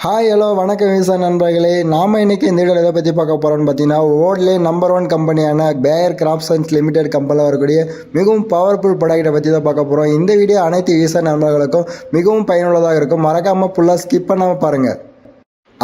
Hi hello வணக்கம் விவசாய நண்பர்களே. நாம் இன்றைக்கி இந்த வீடியோவில் எதை பற்றி பார்க்க போகிறோம்னு பார்த்தீங்கன்னா, வேர்ல்ட்லேயே நம்பர் 1 கம்பெனியான பேயர் கிராப் சயின்ஸ் லிமிடெட் கம்பெனியில் வரக்கூடிய மிகவும் பவர்ஃபுல் ப்ராடக்ட்டை பற்றி தான் பார்க்க போகிறோம். இந்த வீடியோ அனைத்து விவசாய நண்பர்களுக்கும் மிகவும் பயனுள்ளதாக இருக்கும். மறக்காமல் ஃபுல்லாக ஸ்கிப் பண்ணாமல் பாருங்கள்.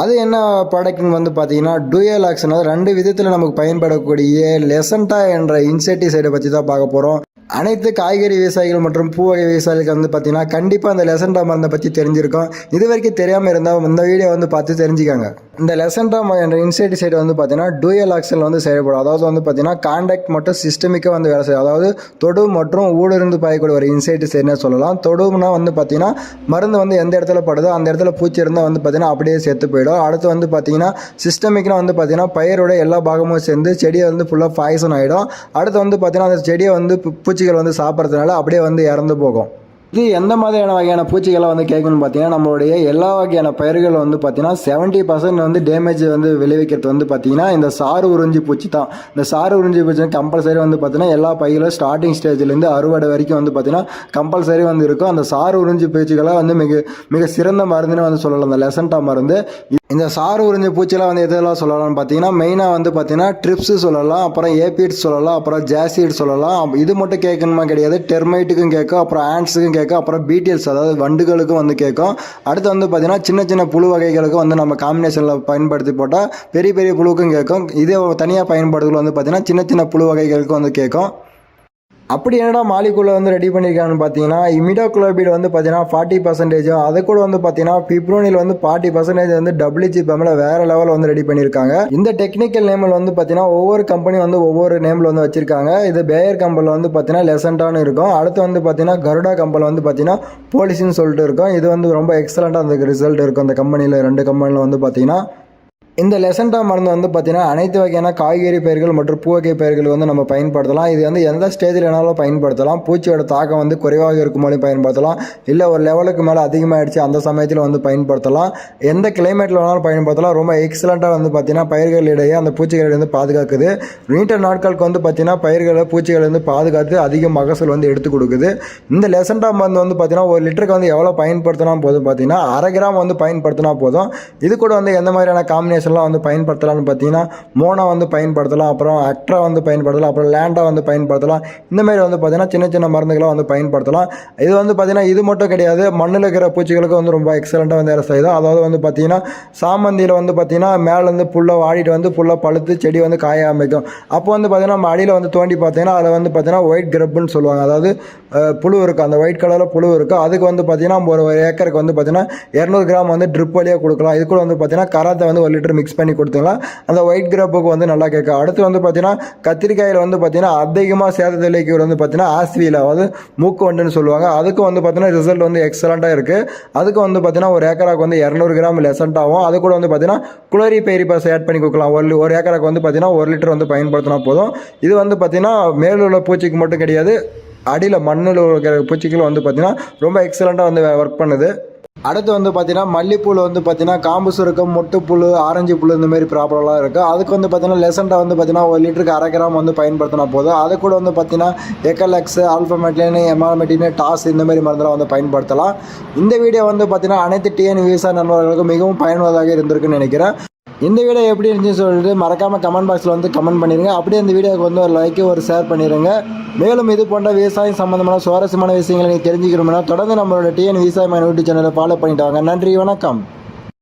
அது என்ன ப்ராடக்ட்னு வந்து பார்த்தீங்கன்னா, டூயல் ஆக்ஷன், அது 2 விதத்தில் நமக்கு பயன்படக்கூடிய லெசண்டா என்ற இன்செக்டிசைடை பற்றி தான் பார்க்க போகிறோம். அனைத்து காய்கறி விவசாயிகள் மற்றும் பூ வகை விவசாயிகளுக்கு வந்து பார்த்தீங்கன்னா கண்டிப்பாக அந்த லெசண்டா மருந்தை பற்றி தெரிஞ்சிருக்கும். இது வரைக்கும் தெரியாமல் இருந்தால் இந்த வீடியோ வந்து பார்த்து தெரிஞ்சுக்காங்க. இந்த லெசண்டா என்ற இன்செக்டிசைடு வந்து பார்த்தீங்கன்னா டூயல் ஆக்ஷனில் வந்து செயல்படும். அதாவது வந்து பார்த்தீங்கன்னா கான்டாக்ட் மற்றும் சிஸ்டமிக்காக வந்து வேலை செய்யும். அதாவது தொடு மற்றும் ஊடுருந்து பாயக்கூடிய ஒரு இன்செக்டிசைடுன்னு சொல்லலாம். தொடுனா வந்து பார்த்தீங்கன்னா மருந்து வந்து எந்த இடத்துல படுதோ அந்த இடத்துல பூச்சி இருந்தால் வந்து பார்த்தீங்கன்னா அப்படியே செத்து போயிடும். அடுத்து வந்து பார்த்தீங்கன்னா சிஸ்டமிக்னா வந்து பார்த்தீங்கன்னா பயிரோட எல்லா பாகமும் சேர்ந்து செடியை வந்து ஃபுல்லாக பாய்சன் ஆகிடும். அடுத்து வந்து பார்த்தீங்கன்னா அந்த செடியை வந்து பூச்சிகள் வந்து சாப்பிட்றதுனால அப்படியே வந்து இறந்து போகும். இது எந்த மாதிரியான வகையான பூச்சிகளை வந்து கேட்கணும்னு பார்த்தீங்கன்னா, நம்மளுடைய எல்லா வகையான பயிர்கள் வந்து பார்த்தீங்கன்னா 70% வந்து டேமேஜ் வந்து விளைவிக்கிறது வந்து பார்த்தீங்கன்னா இந்த சாறு உறிஞ்சி பூச்சி தான். இந்த சாறு உறிஞ்சி பூச்சி கம்பல்சரி வந்து பார்த்தீங்கன்னா எல்லா பயிர்களும் ஸ்டார்டிங் ஸ்டேஜ்லேருந்து அறுவடை வரைக்கும் வந்து பார்த்தீங்கன்னா கம்பல்சரி வந்து இருக்கும். அந்த சாறு உறிஞ்சி பூச்சிகளை வந்து மிக சிறந்த மருந்துன்னு வந்து சொல்லலாம் இந்த லெசண்டா மருந்து. இந்த சாறு உறிஞ்சி பூச்சியெல்லாம் வந்து எதெல்லாம் சொல்லலாம்னு பார்த்தீங்கன்னா, மெயினாக வந்து பார்த்தீங்கன்னா ட்ரிப்ஸு சொல்லலாம், அப்புறம் ஏபிட்ஸ் சொல்லலாம், அப்புறம் ஜாசிட் சொல்லலாம். இது மட்டும் கேட்கணுமா கிடையாது, டெர்மைட்டுக்கும் கேட்கும், அப்புறம் ஆண்ட்ஸுக்கும் கேட்கும், அப்புறம் பீட்டியல்ஸ் அதாவது வண்டுகளுக்கும் வந்து கேட்கும். அடுத்து வந்து பார்த்தீங்கன்னா சின்ன சின்ன புழு வகைகளுக்கும் வந்து நம்ம காம்பினேஷனில் பயன்படுத்தி போட்டால் பெரிய பெரிய புழுவுக்கும் கேட்கும். இதே தனியாக பயன்படுத்துகள் வந்து பார்த்தீங்கன்னா சின்ன சின்ன புழு வகைகளுக்கும் வந்து கேட்கும். அப்படி என்னடா மாலிகுலை வந்து ரெடி பண்ணியிருக்காங்கன்னு பார்த்தீங்கன்னா, இமிடாகுளோபிட் வந்து பார்த்தீங்கன்னா 40%, அது கூட வந்து பார்த்தீங்கன்னா பிப்ரோனில் வந்து 40% வந்து WGPMல வேறு லெவலில் வந்து ரெடி பண்ணியிருக்காங்க. இந்த டெக்னிக்கல் நேமில் வந்து பார்த்தீங்கன்னா ஒவ்வொரு கம்பெனி வந்து ஒவ்வொரு நேமில் வந்து வச்சிருக்காங்க. இது பேயர் கம்பெனியில் வந்து பார்த்தீங்கன்னா லெசண்டான்னு இருக்கும். அடுத்து வந்து பார்த்தீங்கன்னா கருடா கம்பெனியில் வந்து பார்த்தீங்கன்னா போலிசின்னு சொல்லிட்டு இருக்கும். இது வந்து ரொம்ப எக்ஸலண்ட்டாக அந்த ரிசல்ட் இருக்கும். அந்த கம்பெனியில் 2 கம்பெனியில் வந்து பார்த்தீங்கன்னா இந்த லெசண்டா மருந்து வந்து பார்த்தீங்கன்னா அனைத்து வகையான காய்கறி பயிர்கள் மற்றும் பூவகை பயிர்களுக்கு வந்து நம்ம பயன்படுத்தலாம். இது வந்து எந்த ஸ்டேஜில் வேணாலும் பயன்படுத்தலாம். பூச்சியோட தாக்கம் வந்து குறைவாக இருக்கும்போது பயன்படுத்தலாம், இல்லை ஒரு லெவலுக்கு மேலே அதிகமாகிடுச்சு அந்த சமயத்தில் வந்து பயன்படுத்தலாம். எந்த கிளைமேட்டில் வேணாலும் பயன்படுத்தலாம். ரொம்ப எக்ஸலண்ட்டாக வந்து பார்த்தீங்கன்னா பயிர்களிடையே அந்த பூச்சிகளை வந்து பாதுகாக்குது. நீண்ட நாட்களுக்கு வந்து பார்த்தீங்கன்னா பயிர்களை பூச்சிகளை வந்து பாதுகாத்து அதிக மகசூல் வந்து எடுத்து கொடுக்குது. இந்த லெசண்டா மருந்து வந்து பார்த்தீங்கன்னா 1 லிட்டருக்கு வந்து எவ்வளோ பயன்படுத்தினா போதும் பார்த்தீங்கன்னா 1/2 கிராம் வந்து பயன்படுத்தினா போதும். இது கூட வந்து எந்த மாதிரியான காம்பினேஷன் வந்து பயன்படுத்தலாம்னு பார்த்தீங்கன்னா மோனோ வந்து பயன்படுத்தலாம், அப்புறம் அக்ட்ரா வந்து பயன்படுத்தலாம், அப்புறம் லேண்டா வந்து பயன்படுத்தலாம். இந்த மாதிரி வந்து பார்த்தீங்கன்னா சின்ன சின்ன மருந்துகளை வந்து பயன்படுத்தலாம். இது வந்து பார்த்தீங்கன்னா இது மட்டும் கிடையாது, மண்ணில் இருக்கிற பூச்சிகளுக்கு வந்து ரொம்ப எக்ஸலண்ட்டாக வந்து வேலை செய்யுது. அதாவது வந்து பார்த்தீங்கன்னா சாமந்தியில் வந்து பார்த்தீங்கன்னா மேலேருந்து ஃபுல்லாக வாடிட்டு வந்து ஃபுல்லாக பழுத்து செடி வந்து காய ஆரம்பிக்கும். அப்போ வந்து பார்த்தீங்கன்னா நம்ம அடியில் வந்து தோண்டி பார்த்தீங்கன்னா அதில் வந்து பார்த்தீங்கன்னா ஒயிட் கிரப்புன்னு சொல்லுவாங்க. அதாவது புழு இருக்குது, அந்த ஒயிட் கலரில் புழு இருக்குது. அதுக்கு வந்து பார்த்தீங்கன்னா ஒரு ஏக்கருக்கு வந்து பார்த்தீங்கன்னா 200 கிராம் வந்து ட்ரிப் வழியாக கொடுக்கலாம். இது கூட வந்து பார்த்தீங்கன்னா கராத்தை வந்து 1 லிட்டர் மிக்ஸ் பண்ணி கொடுத்தீங்களா அந்த ஒயிட் கிராப்புக்கு வந்து நல்லா கேட்கும். அடுத்து வந்து பார்த்தீங்கன்னா கத்திரிக்காயில் வந்து பார்த்தீங்கன்னா அதிகமாக சேதத்தை விளைவிக்கிறது வந்து பார்த்தீங்கன்னா ஆஸ்வியில், அதாவது மூக்கு வண்டுன்னு சொல்லுவாங்க. அதுக்கு வந்து பார்த்தீங்கன்னா ரிசல்ட் வந்து எக்ஸலண்ட்டாக இருக்குது. அதுக்கு வந்து பார்த்தீங்கன்னா ஒரு ஏக்கராக்கு வந்து 200 கிராம் லெசண்ட் ஆகும். அது கூட வந்து பார்த்தீங்கன்னா குளோரி பெரிபாஸ் ஆட் பண்ணி கொடுக்கலாம். ஒரு ஏக்கராக்கு வந்து பார்த்தீங்கன்னா 1 லிட்டர் வந்து பயன்படுத்தினா போதும். இது வந்து பார்த்தீங்கன்னா மேலும் உள்ள பூச்சிக்கு மட்டும் கிடையாது, அடியில் மண்ணில் இருக்கிற பூச்சிகளும் வந்து பார்த்தீங்கன்னா ரொம்ப எக்ஸலண்ட்டாக வந்து ஒர்க் பண்ணுது. அடுத்து வந்து பார்த்தீங்கன்னா மல்லிப்பூவில் வந்து பார்த்தீங்கன்னா காம்பு சுருக்கம், மொட்டுப்புழு, ஆரஞ்சு புழு இந்த மாதிரி ப்ராப்ளம்லாம் இருக்குது. அதுக்கு வந்து பார்த்தீங்கன்னா லெசண்டா வந்து பார்த்தீங்கன்னா 1 லிட்டருக்கு 1/2 கிராம் வந்து பயன்படுத்தினா போதும். அது கூட வந்து பார்த்தீங்கன்னா எக்கலெக்ஸ், ஆல்ஃபமெட்லின், எமால்மெட்டின், டாஸ் இந்த மாதிரி மருந்தெல்லாம் வந்து பயன்படுத்தலாம். இந்த வீடியோ வந்து பார்த்தீங்கன்னா அனைத்து டிஎன் விவசாய நண்பர்களுக்கும் மிகவும் பயனுள்ளதாக இருந்திருக்குன்னு நினைக்கிறேன். இந்த வீடியோ எப்படி இருந்துச்சுன்னு சொல்லிட்டு மறக்காமல் கமெண்ட் பாக்ஸில் வந்து கமெண்ட் பண்ணிடுங்க. அப்படியே இந்த வீடியோவுக்கு வந்து ஒரு லைக்கு ஒரு ஷேர் பண்ணிடுங்க. மேலும் இது போன்ற விவசாயம் சம்பந்தமான சுவாரஸ்யமான விஷயங்களை நீங்கள் தெரிஞ்சுக்கணும்னா தொடர்ந்து நம்மளோட டிஎன் விவசாயம் யூடியூப் சேனலை ஃபாலோ பண்ணிட்டு வாங்க. நன்றி, வணக்கம்.